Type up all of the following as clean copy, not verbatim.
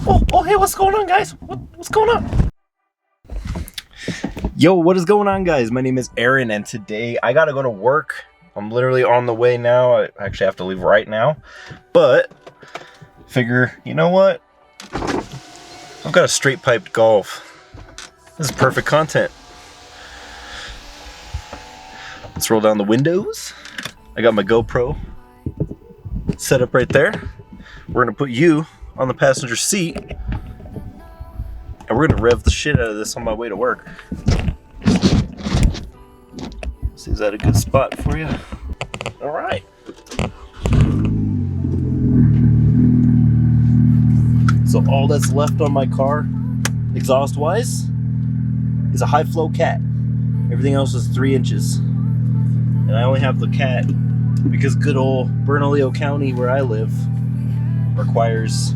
Oh, hey, what's going on, guys? What's going on? Yo, what is going on, guys? My name is Aaron, and today I gotta go to work. I'm literally on the way now. I actually have to leave right now, but figure, you know what? I've got a straight piped Golf. This is perfect content. Let's roll down the windows. I got my GoPro set up right there. We're gonna put you on the passenger seat, and we're gonna rev the shit out of this on my way to work. See, is that a good spot for you? All right. So all that's left on my car, exhaust-wise, is a high-flow cat. Everything else is 3 inches. And I only have the cat because good old Bernalillo County, where I live, requires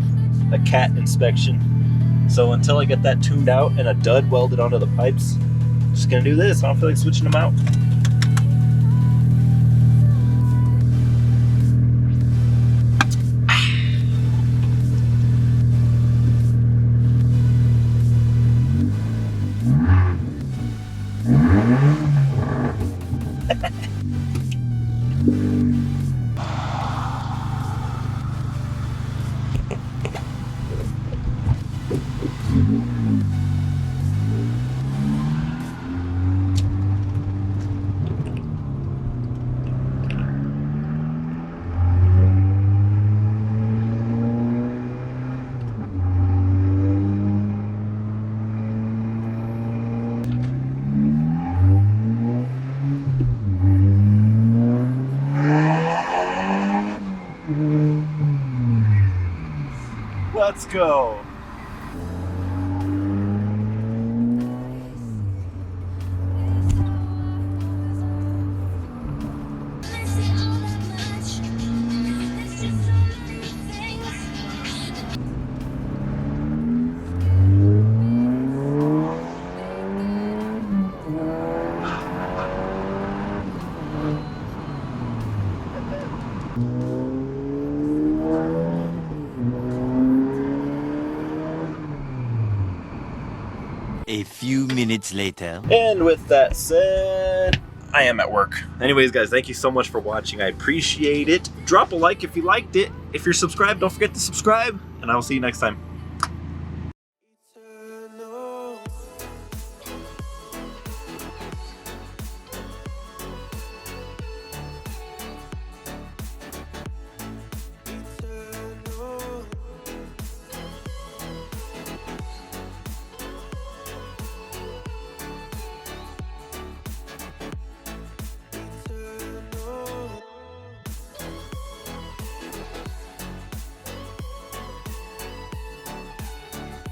a cat inspection. So until I get that tuned out and a dud welded onto the pipes, I'm just gonna do this. I don't feel like switching them out. Let's go. A few minutes later. And with that said, I am at work. Anyways, guys, thank you so much for watching. I appreciate it. Drop a like if you liked it. If you're subscribed, don't forget to subscribe, and I will see you next time.